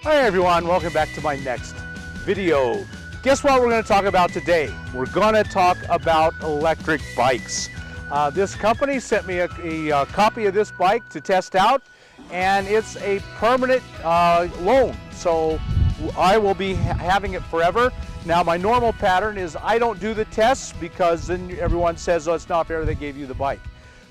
Hi everyone, welcome back to my next video. Guess what we're going to talk about today? We're going to talk about electric bikes. This company sent me a copy of this bike to test out, and it's a permanent loan. So I will be having it forever. Now my normal pattern is I don't do the tests because then everyone says, oh, it's not fair, they gave you the bike.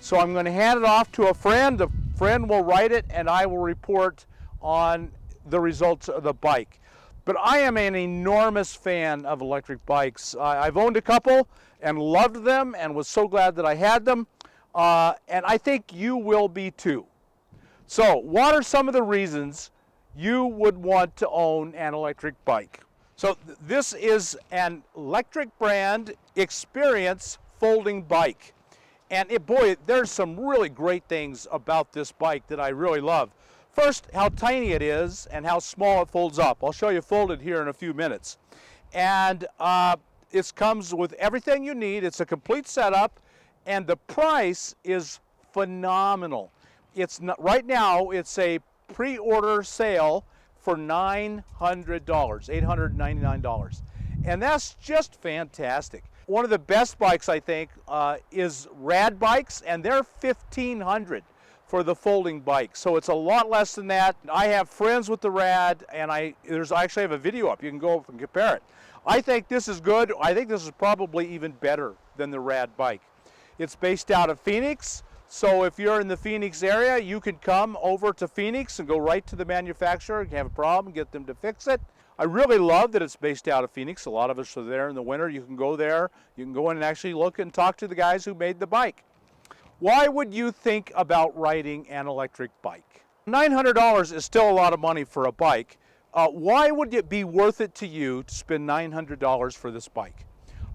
So I'm going to hand it off to a friend. The friend will write it and I will report on the results of the bike. But I am an enormous fan of electric bikes. I've owned a couple and loved them and was so glad that I had them. And I think you will be too. So what are some of the reasons you would want to own an electric bike? So this is an electric brand Experience folding bike. And boy, there's some really great things about this bike that I really love. First, how tiny it is and how small it folds up. I'll show you folded here in a few minutes. And it comes with everything you need. It's a complete setup, and the price is phenomenal. It's not, right now, it's a pre-order sale for $900, $899. And that's just fantastic. One of the best bikes, I think, is Rad bikes, and they're $1,500 for the folding bike. So it's a lot less than that. I have friends with the Rad, and I actually have a video up. You can go up and compare it. I think this is good. I think this is probably even better than the Rad bike. It's based out of Phoenix. So if you're in the Phoenix area, you can come over to Phoenix and go right to the manufacturer. You have a problem, get them to fix it. I really love that it's based out of Phoenix. A lot of us are there in the winter. You can go there. You can go in and actually look and talk to the guys who made the bike. Why would you think about riding an electric bike? $900 is still a lot of money for a bike. Why would it be worth it to you to spend $900 for this bike?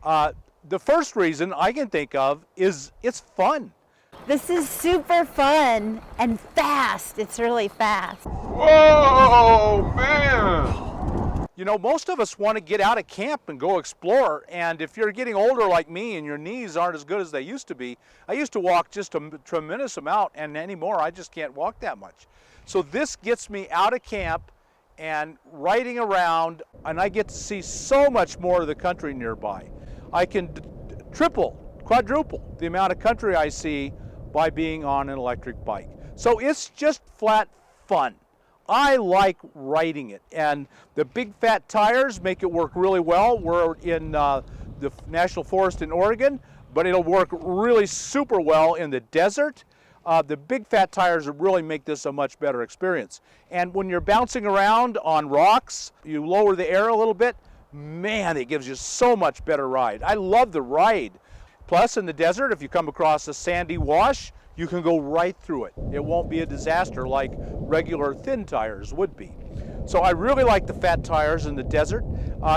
The first reason I can think of is it's fun. This is super fun and fast. It's really fast. Whoa, man! You know, most of us want to get out of camp and go explore, and if you're getting older like me and your knees aren't as good as they used to be, I used to walk just a tremendous amount, and anymore I just can't walk that much. So this gets me out of camp and riding around, and I get to see so much more of the country nearby. I can triple, quadruple the amount of country I see by being on an electric bike. So it's just flat fun. I like riding it, and the big fat tires make it work really well. We're in the National Forest in Oregon, but it'll work really super well in the desert. The big fat tires really make this a much better experience. And when you're bouncing around on rocks, you lower the air a little bit, man, it gives you so much better ride. I love the ride. Plus, in the desert, if you come across a sandy wash, you can go right through it. It won't be a disaster like regular thin tires would be. So I really like the fat tires in the desert.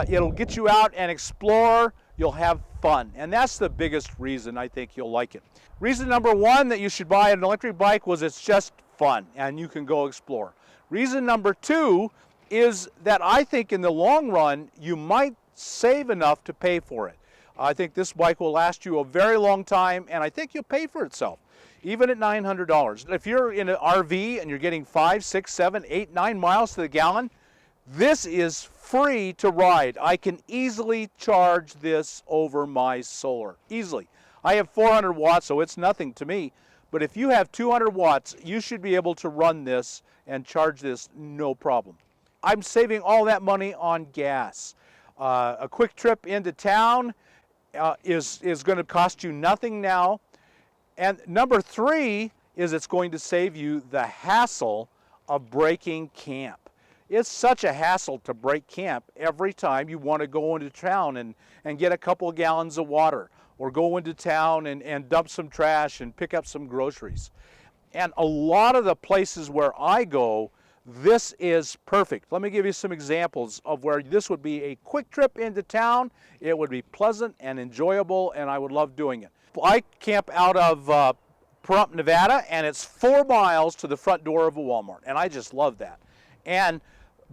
It'll get you out and explore. You'll have fun. And that's the biggest reason I think you'll like it. Reason number one that you should buy an electric bike was it's just fun and you can go explore. Reason number two is that I think in the long run, you might save enough to pay for it. I think this bike will last you a very long time, and I think you'll pay for itself, even at $900. If you're in an RV and you're getting 5, 6, 7, 8, 9 miles to the gallon, this is free to ride. I can easily charge this over my solar, easily. I have 400 watts, so it's nothing to me. But if you have 200 watts, you should be able to run this and charge this no problem. I'm saving all that money on gas. A quick trip into town is going to cost you nothing now. And number three is it's going to save you the hassle of breaking camp. It's such a hassle to break camp every time you want to go into town and get a couple of gallons of water, or go into town and dump some trash and pick up some groceries. And a lot of the places where I go, this is perfect. Let me give you some examples of where this would be a quick trip into town. It would be pleasant and enjoyable, and I would love doing it. I camp out of Pahrump, Nevada, and it's 4 miles to the front door of a Walmart, and I just love that.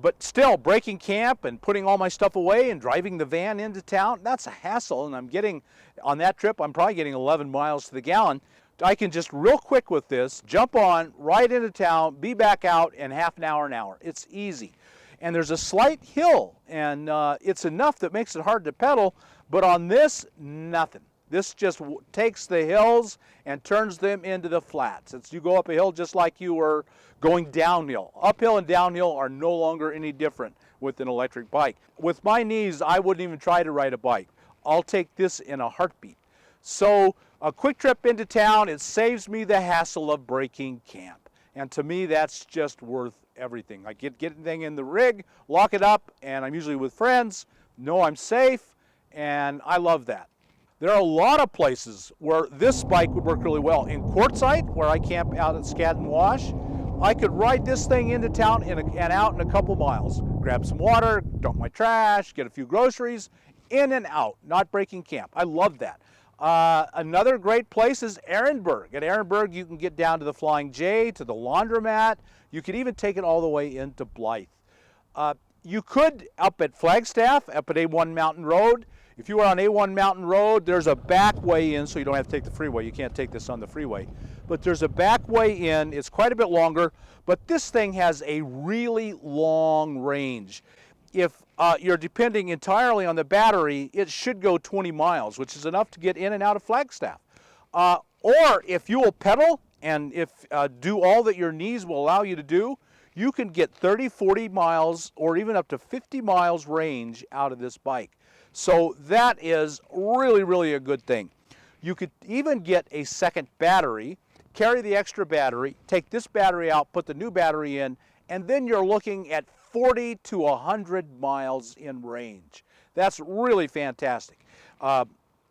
But still, breaking camp and putting all my stuff away and driving the van into town, that's a hassle, and on that trip, I'm probably getting 11 miles to the gallon. I can just real quick with this, jump on, ride into town, be back out in half an hour, an hour. It's easy. and there's a slight hill, and it's enough that makes it hard to pedal, but on this, nothing. This just takes the hills and turns them into the flats. You go up a hill just like you were going downhill. Uphill and downhill are no longer any different with an electric bike. With my knees, I wouldn't even try to ride a bike. I'll take this in a heartbeat. So a quick trip into town, it saves me the hassle of breaking camp. And to me, that's just worth everything. I get anything in the rig, lock it up, and I'm usually with friends, know I'm safe, and I love that. There are a lot of places where this bike would work really well. In Quartzsite, where I camp out at Skadden Wash, I could ride this thing into town and out in a couple miles. Grab some water, dump my trash, get a few groceries, in and out, not breaking camp. I love that. Another great place is Ehrenberg. At Ehrenberg, you can get down to the Flying J, to the laundromat. You could even take it all the way into Blythe. You could, up at Flagstaff, up at A1 Mountain Road. If you are on A1 Mountain Road, there's a back way in, so you don't have to take the freeway. You can't take this on the freeway. But there's a back way in. It's quite a bit longer, but this thing has a really long range. If you're depending entirely on the battery, it should go 20 miles, which is enough to get in and out of Flagstaff. Or if you will pedal and do all that your knees will allow you to do, you can get 30, 40 miles or even up to 50 miles range out of this bike. So that is really, really a good thing. You could even get a second battery, carry the extra battery, take this battery out, put the new battery in, and then you're looking at 40 to 100 miles in range. That's really fantastic.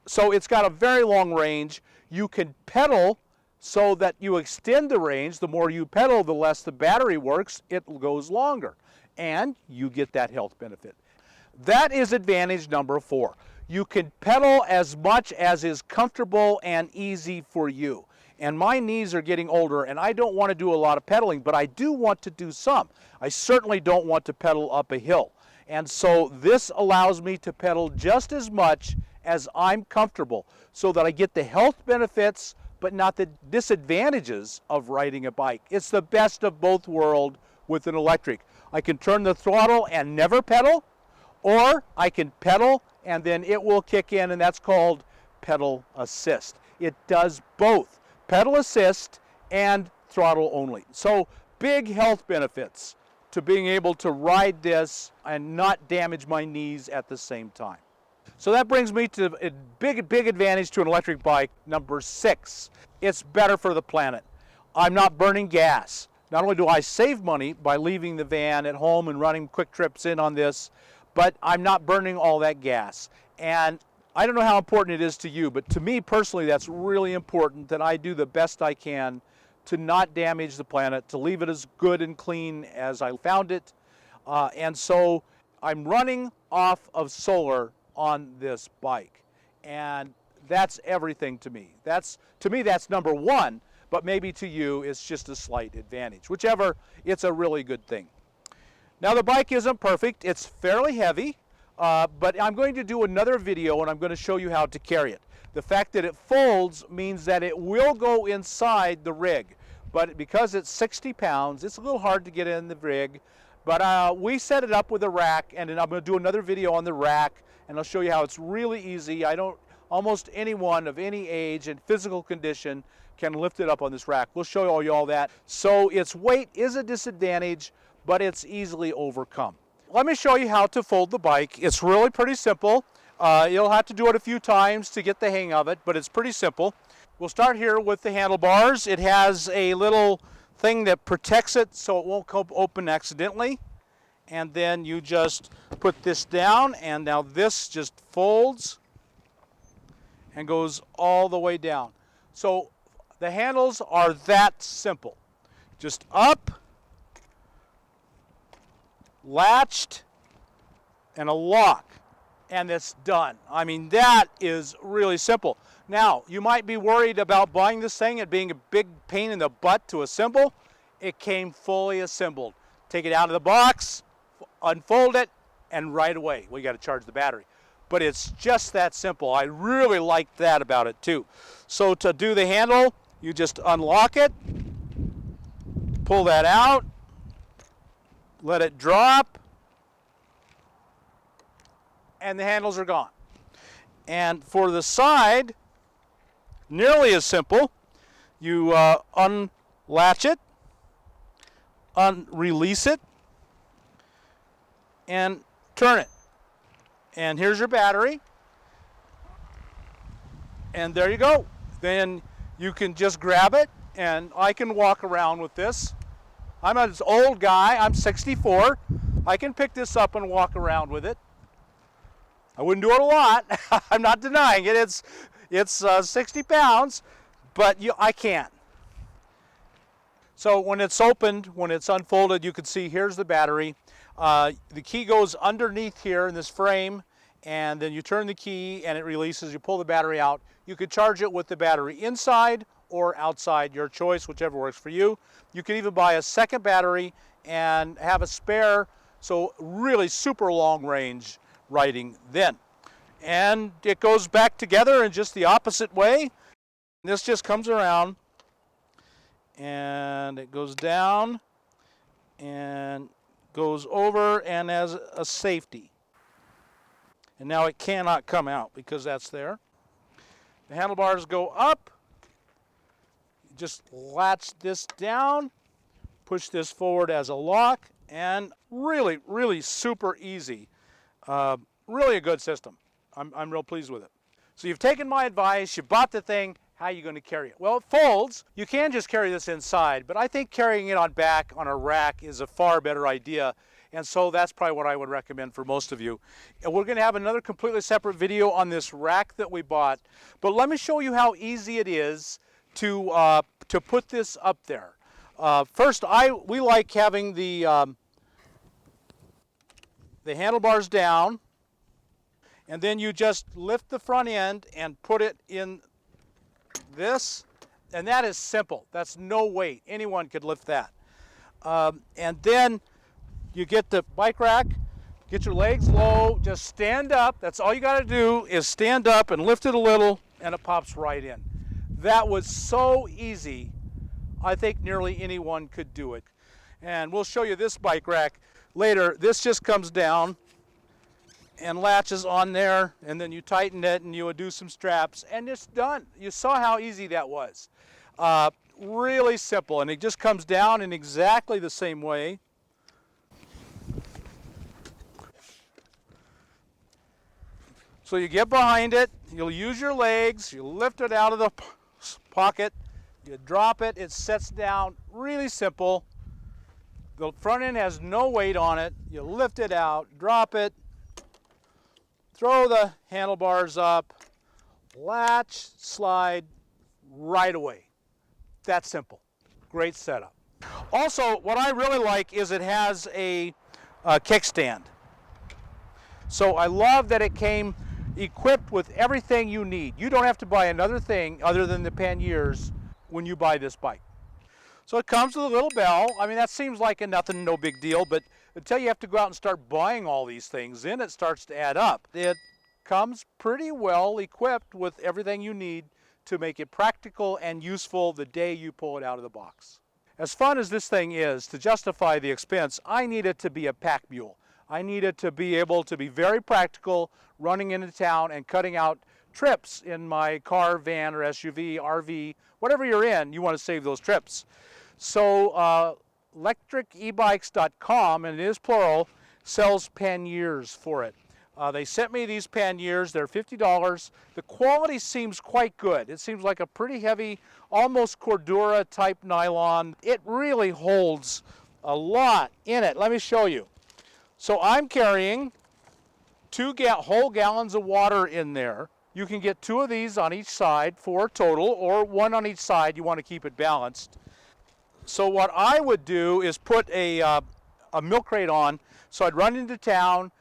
So it's got a very long range. You can pedal so that you extend the range. The more you pedal, the less the battery works. It goes longer, and you get that health benefit. That is advantage number 4. You can pedal as much as is comfortable and easy for you. And my knees are getting older, and I don't want to do a lot of pedaling, but I do want to do some. I certainly don't want to pedal up a hill. And so this allows me to pedal just as much as I'm comfortable so that I get the health benefits, but not the disadvantages of riding a bike. It's the best of both worlds with an electric. I can turn the throttle and never pedal, or I can pedal and then it will kick in, and that's called pedal assist. It does both. Pedal assist and throttle only. So big health benefits to being able to ride this and not damage my knees at the same time. So that brings me to a big advantage to an electric bike, number 6. It's better for the planet. I'm not burning gas. Not only do I save money by leaving the van at home and running quick trips in on this, but I'm not burning all that gas. And I don't know how important it is to you, but to me personally, that's really important that I do the best I can to not damage the planet, to leave it as good and clean as I found it. And so I'm running off of solar on this bike. And that's everything to me. To me, that's number 1, but maybe to you, it's just a slight advantage. Whichever, it's a really good thing. Now the bike isn't perfect. It's fairly heavy. But I'm going to do another video and I'm going to show you how to carry it. The fact that it folds means that it will go inside the rig, but because it's 60 pounds, it's a little hard to get in the rig. But we set it up with a rack, and then I'm going to do another video on the rack, and I'll show you how it's really easy. Almost anyone of any age and physical condition can lift it up on this rack. We'll show you all that. So its weight is a disadvantage, but it's easily overcome. Let me show you how to fold the bike. It's really pretty simple. You'll have to do it a few times to get the hang of it, but it's pretty simple. We'll start here with the handlebars. It has a little thing that protects it so it won't open accidentally. And then you just put this down, and now this just folds and goes all the way down. So the handles are that simple. Just up, latched, and a lock, and it's done. I mean, that is really simple. Now, you might be worried about buying this thing and being a big pain in the butt to assemble. It came fully assembled. Take it out of the box, unfold it, and right away, well, you got to charge the battery. But it's just that simple. I really like that about it too. So to do the handle, you just unlock it, pull that out, let it drop, and the handles are gone. And for the side, nearly as simple. You unlatch it, release it, and turn it. And here's your battery. And there you go. Then you can just grab it, and I can walk around with this. I'm an old guy, I'm 64. I can pick this up and walk around with it. I wouldn't do it a lot. I'm not denying it. It's 60 pounds, but I can. So when it's opened, when it's unfolded, you can see here's the battery. The key goes underneath here in this frame, and then you turn the key and it releases. You pull the battery out. You could charge it with the battery inside or outside, your choice, whichever works for you. You can even buy a second battery and have a spare, so really super long range riding then. And it goes back together in just the opposite way. This just comes around and it goes down and goes over and as a safety. And now it cannot come out because that's there. The handlebars go up. Just latch this down, push this forward as a lock, and really, really super easy. Really a good system. I'm real pleased with it. So you've taken my advice, you bought the thing, how are you going to carry it? Well, it folds. You can just carry this inside, but I think carrying it on back on a rack is a far better idea. And so that's probably what I would recommend for most of you. And we're going to have another completely separate video on this rack that we bought. But let me show you how easy it is to put this up there. First, we like having the handlebars down, and then you just lift the front end and put it in this, and that is simple. That's no weight. Anyone could lift that. And then you get the bike rack, get your legs low, just stand up. That's all you got to do is stand up and lift it a little, and it pops right in. That was so easy. I think nearly anyone could do it. And we'll show you this bike rack later. This just comes down and latches on there, and then you tighten it and you would do some straps, and it's done. You saw how easy that was. Really simple, and it just comes down in exactly the same way. So you get behind it, you'll use your legs, you lift it out of the pocket, you drop it, it sets down, really simple. The front end has no weight on it. You lift it out, drop it, throw the handlebars up, latch, slide, right away. That simple. Great setup. Also, what I really like is it has a kickstand. So I love that it came equipped with everything you need. You don't have to buy another thing other than the panniers when you buy this bike. So it comes with a little bell. I mean, that seems like a nothing, no big deal, but until you have to go out and start buying all these things, then it starts to add up. It comes pretty well equipped with everything you need to make it practical and useful the day you pull it out of the box. As fun as this thing is, to justify the expense, I need it to be a pack mule. I need it to be able to be very practical, running into town and cutting out trips in my car, van, or SUV, RV, whatever you're in, you want to save those trips. So electricebikes.com, and it is plural, sells panniers for it. They sent me these panniers. They're $50. The quality seems quite good. It seems like a pretty heavy, almost Cordura type nylon. It really holds a lot in it. Let me show you. So I'm carrying whole gallons of water in there. You can get 2 of these on each side, 4 total, or 1 on each side. You want to keep it balanced. So what I would do is put a milk crate on. So I'd run into town,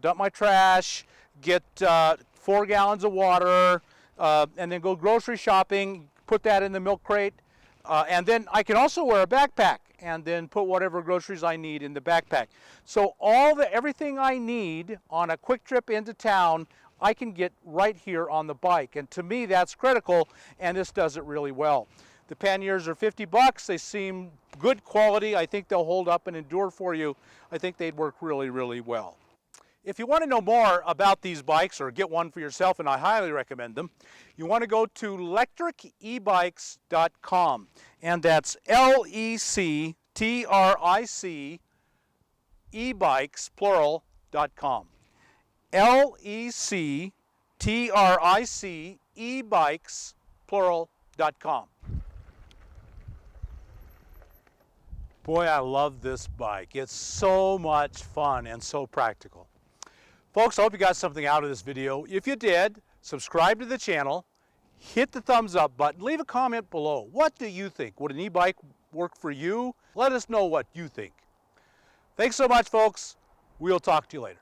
dump my trash, get 4 gallons of water, and then go grocery shopping, put that in the milk crate. And then I can also wear a backpack and then put whatever groceries I need in the backpack. So everything I need on a quick trip into town, I can get right here on the bike. And to me, that's critical, and this does it really well. The panniers are $50. They seem good quality. I think they'll hold up and endure for you. I think they'd work really, really well. If you want to know more about these bikes or get one for yourself, and I highly recommend them, you want to go to lectricebikes.com, and that's Lectric ebikes, plural.com. Lectric ebikes, plural.com. Boy, I love this bike. It's so much fun and so practical. Folks, I hope you got something out of this video. If you did, subscribe to the channel, hit the thumbs up button, leave a comment below. What do you think? Would an e-bike work for you? Let us know what you think. Thanks so much, folks. We'll talk to you later.